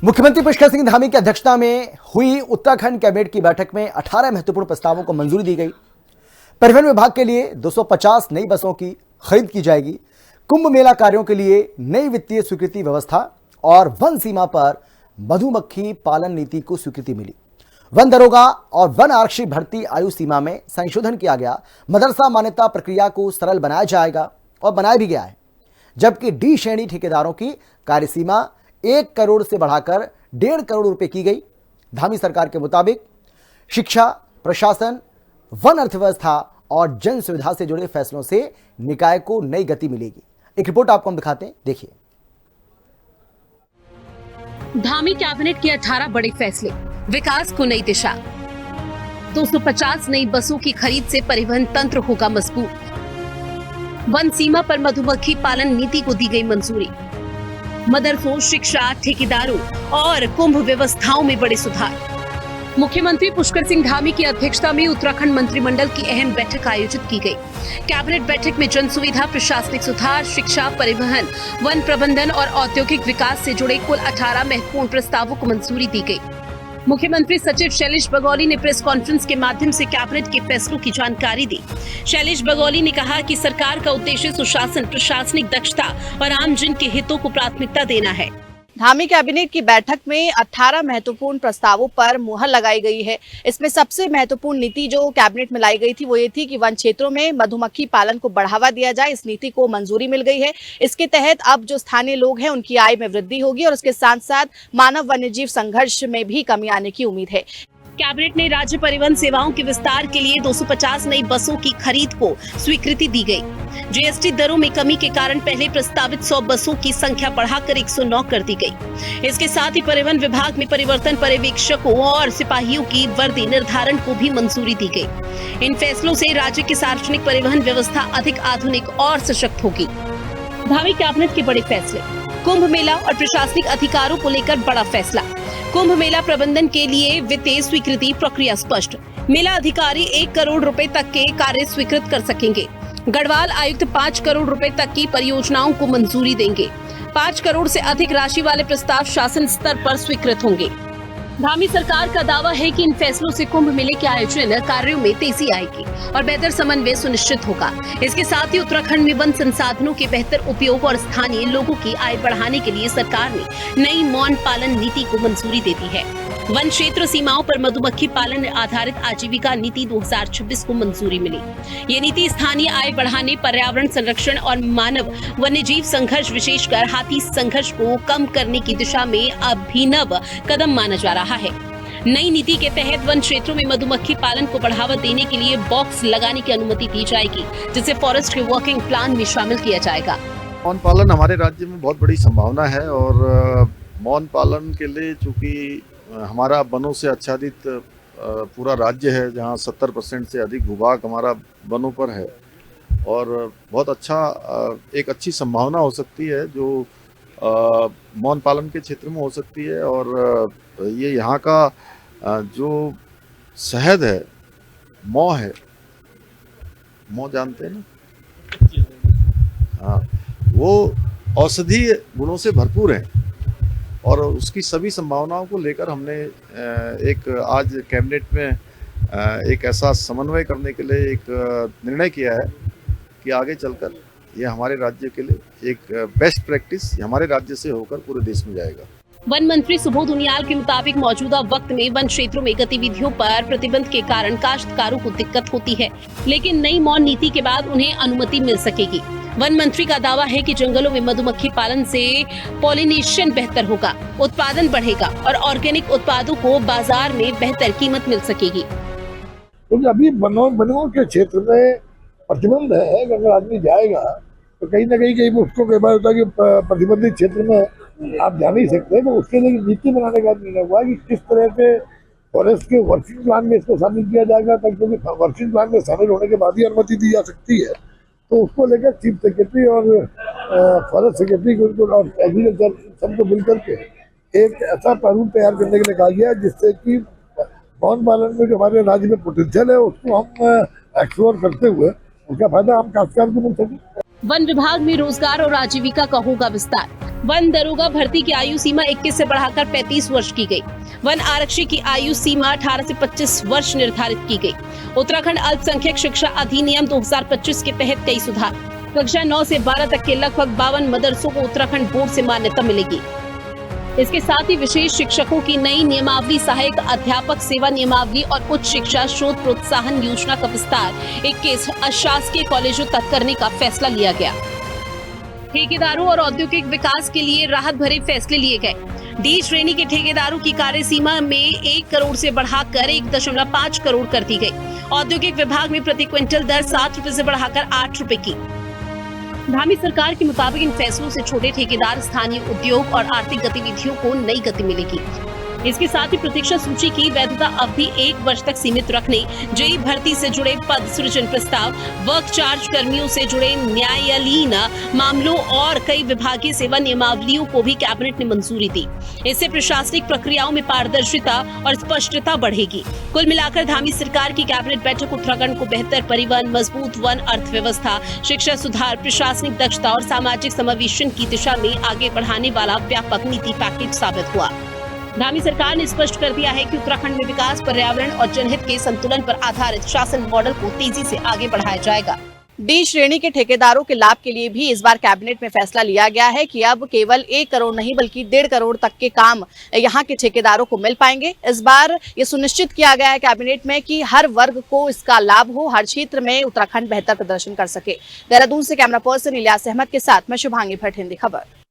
मुख्यमंत्री पुष्कर सिंह धामी की अध्यक्षता में हुई उत्तराखंड कैबिनेट की बैठक में 18 महत्वपूर्ण प्रस्तावों को मंजूरी दी गई। परिवहन विभाग के लिए 250 नई बसों की खरीद की जाएगी। कुंभ मेला कार्यों के लिए नई वित्तीय स्वीकृति व्यवस्था और वन सीमा पर मधुमक्खी पालन नीति को स्वीकृति मिली। वन दरोगा और वन आरक्षी भर्ती आयु सीमा में संशोधन किया गया। मदरसा मान्यता प्रक्रिया को सरल बनाया जाएगा और बनाया भी गया है। जबकि डी श्रेणी ठेकेदारों की कार्यसीमा 1 करोड़ से बढ़ाकर 1.5 करोड़ रुपए की गई। धामी सरकार के मुताबिक शिक्षा, प्रशासन, वन अर्थव्यवस्था और जन सुविधा से जुड़े फैसलों से निकाय को नई गति मिलेगी। एक रिपोर्ट आपको हम दिखाते हैं, देखिए। धामी कैबिनेट के 18 बड़े फैसले, विकास को नई दिशा। 250 नई बसों की खरीद से परिवहन तंत्र होगा मजबूत। वन सीमा पर मधुमक्खी पालन नीति को दी गई मंजूरी। मदरसों, शिक्षा, ठेकेदारों और कुंभ व्यवस्थाओं में बड़े सुधार। मुख्यमंत्री पुष्कर सिंह धामी की अध्यक्षता में उत्तराखंड मंत्रिमंडल की अहम बैठक आयोजित की गई। कैबिनेट बैठक में जन सुविधा, प्रशासनिक सुधार, शिक्षा, परिवहन, वन प्रबंधन और औद्योगिक विकास से जुड़े कुल 18 महत्वपूर्ण प्रस्तावों को मंजूरी दी गई। मुख्यमंत्री सचिव शैलेश बगौली ने प्रेस कॉन्फ्रेंस के माध्यम से कैबिनेट के फैसलों की जानकारी दी। शैलेश बगौली ने कहा कि सरकार का उद्देश्य सुशासन, प्रशासनिक दक्षता और आम जन के हितों को प्राथमिकता देना है। धामी कैबिनेट की बैठक में 18 महत्वपूर्ण प्रस्तावों पर मुहर लगाई गई है। इसमें सबसे महत्वपूर्ण नीति जो कैबिनेट में लाई गई थी वो ये थी कि वन क्षेत्रों में मधुमक्खी पालन को बढ़ावा दिया जाए। इस नीति को मंजूरी मिल गई है। इसके तहत अब जो स्थानीय लोग हैं उनकी आय में वृद्धि होगी और उसके साथ साथ मानव वन्यजीव संघर्ष में भी कमी आने की उम्मीद है। कैबिनेट ने राज्य परिवहन सेवाओं के विस्तार के लिए 250 नई बसों की खरीद को स्वीकृति दी गई। जीएसटी दरों में कमी के कारण पहले प्रस्तावित 100 बसों की संख्या बढ़ाकर 109 कर दी गई। इसके साथ ही परिवहन विभाग में परिवर्तन, पर्यवेक्षकों और सिपाहियों की वर्दी निर्धारण को भी मंजूरी दी गई। इन फैसलों से राज्य की सार्वजनिक परिवहन व्यवस्था अधिक आधुनिक और सशक्त होगी। धामी कैबिनेट के बड़े फैसले, कुंभ मेला और प्रशासनिक अधिकारों को लेकर बड़ा फैसला। कुंभ मेला प्रबंधन के लिए वित्तीय स्वीकृति प्रक्रिया स्पष्ट। मेला अधिकारी 1 करोड़ रुपए तक के कार्य स्वीकृत कर सकेंगे। गढ़वाल आयुक्त 5 करोड़ रुपए तक की परियोजनाओं को मंजूरी देंगे। 5 करोड़ से अधिक राशि वाले प्रस्ताव शासन स्तर पर स्वीकृत होंगे। धामी सरकार का दावा है कि इन फैसलों से कुंभ मेले के आयोजन कार्यों में तेजी आएगी और बेहतर समन्वय सुनिश्चित होगा। इसके साथ ही उत्तराखंड में वन संसाधनों के बेहतर उपयोग और स्थानीय लोगों की आय बढ़ाने के लिए सरकार ने नई मौन पालन नीति को मंजूरी दे दी है। वन क्षेत्र सीमाओं पर मधुमक्खी पालन आधारित आजीविका नीति 2026 को मंजूरी मिली। ये नीति स्थानीय आय बढ़ाने, पर्यावरण संरक्षण और मानव वन्यजीव संघर्ष, विशेषकर हाथी संघर्ष को कम करने की दिशा में अभिनव कदम माना जा रहा है। नई नीति के तहत वन क्षेत्रों में मधुमक्खी पालन को बढ़ावा देने के लिए बॉक्स लगाने की अनुमति दी जाएगी, जिसे फॉरेस्ट के वर्किंग प्लान में शामिल किया जाएगा। मौन पालन हमारे राज्य में बहुत बड़ी संभावना है और मौन पालन के लिए चूंकि हमारा वनों से आच्छादित पूरा राज्य है, जहां 70% से अधिक भूभाग हमारा वनों पर है और बहुत अच्छा एक अच्छी संभावना हो सकती है जो मौन पालन के क्षेत्र में हो सकती है। और ये यहाँ का जो शहद है, मौ है, मौ जानते हैं ना, हाँ, वो औषधीय गुणों से भरपूर है और उसकी सभी संभावनाओं को लेकर हमने एक आज कैबिनेट में एक ऐसा समन्वय करने के लिए एक निर्णय किया है कि आगे चलकर ये हमारे राज्य के लिए एक बेस्ट प्रैक्टिस हमारे राज्य से होकर पूरे देश में जाएगा। वन मंत्री सुबोध उनियाल के मुताबिक मौजूदा वक्त में वन क्षेत्रों में गतिविधियों पर प्रतिबंध के कारण काश्तकारों को दिक्कत होती है, लेकिन नई मौन नीति के बाद उन्हें अनुमति मिल सकेगी। वन मंत्री का दावा है कि जंगलों में मधुमक्खी पालन से पॉलिनेशन बेहतर होगा, उत्पादन बढ़ेगा और ऑर्गेनिक उत्पादों को बाजार में बेहतर कीमत मिल सकेगी। क्योंकि अभी वनों के क्षेत्र में प्रतिबंध है कि अगर आदमी जाएगा तो कहीं ना कहीं उसको कई बार होता है कि प्रतिबंधित क्षेत्र में आप जा नहीं सकते, तो उसके लिए नीति बनाने का निर्णय हुआ कि किस तरह से फॉरेस्ट के वर्किंग प्लान में इसको शामिल किया जाएगा, क्योंकि वर्किंग प्लान में शामिल होने के बाद ही अनुमति दी जा सकती है। तो उसको लेकर चीफ सेक्रेटरी और फॉरेस्ट सेक्रेटरी और एग्रीकल्चर सबको मिलकर के एक ऐसा कानून तैयार करने के लिए कहा गया जिससे कि मौन पालन में जो हमारे राज्य में पोटेंशियल है उसको हम एक्सप्लोर करते हुए उसका फायदा हम काश्तकार को मिल सके। वन विभाग में रोजगार और आजीविका का होगा विस्तार। वन दरोगा भर्ती की आयु सीमा 21 से बढ़ाकर 35 वर्ष की गई। वन आरक्षी की आयु सीमा 18 से 25 वर्ष निर्धारित की गई। उत्तराखंड अल्पसंख्यक शिक्षा अधिनियम 2025 के तहत कई सुधार। कक्षा 9 से 12 तक के लगभग 52 मदरसों को उत्तराखंड बोर्ड से मान्यता मिलेगी। इसके साथ ही विशेष शिक्षकों की नई नियमावली, सहायक अध्यापक सेवा नियमावली और उच्च शिक्षा शोध प्रोत्साहन योजना का विस्तार 21 अशासकीय कॉलेजों तक करने का फैसला लिया गया। ठेकेदारों और औद्योगिक विकास के लिए राहत भरे फैसले लिए गए। डी श्रेणी के ठेकेदारों की कार्य सीमा में 1 करोड़ से बढ़ाकर 1.5 करोड़ कर दी गई। औद्योगिक विभाग में प्रति क्विंटल दर 7 रुपए से बढ़ाकर 8 रुपए की। धामी सरकार के मुताबिक इन फैसलों से छोटे ठेकेदार, स्थानीय उद्योग और आर्थिक गतिविधियों को नई गति मिलेगी। इसके साथ ही प्रतीक्षा सूची की वैधता अवधि 1 वर्ष तक सीमित रखने, जेई भर्ती से जुड़े पद सृजन प्रस्ताव, वर्क चार्ज कर्मियों से जुड़े न्यायालयीन मामलों और कई विभागीय सेवा नियमावलियों को भी कैबिनेट ने मंजूरी दी। इससे प्रशासनिक प्रक्रियाओं में पारदर्शिता और स्पष्टता बढ़ेगी। कुल मिलाकर धामी सरकार की कैबिनेट बैठक उत्तराखंड को बेहतर परिवहन, मजबूत वन अर्थव्यवस्था, शिक्षा सुधार, प्रशासनिक दक्षता और सामाजिक समावेशन की दिशा में आगे बढ़ाने वाला व्यापक नीति पैकेज साबित हुआ। धामी सरकार ने स्पष्ट कर दिया है कि उत्तराखंड में विकास, पर्यावरण और जनहित के संतुलन पर आधारित शासन मॉडल को तेजी से आगे बढ़ाया जाएगा। डी श्रेणी के ठेकेदारों के लाभ के लिए भी इस बार कैबिनेट में फैसला लिया गया है कि अब केवल 1 करोड़ नहीं बल्कि 1.5 करोड़ तक के काम यहाँ के ठेकेदारों को मिल पाएंगे। इस बार ये सुनिश्चित किया गया है कैबिनेट में कि हर वर्ग को इसका लाभ हो, हर क्षेत्र में उत्तराखंड बेहतर प्रदर्शन कर सके। देहरादून से कैमरा पर्सन इलियास अहमद के साथ मैं शुभांगी भट्ट, हिंदी खबर।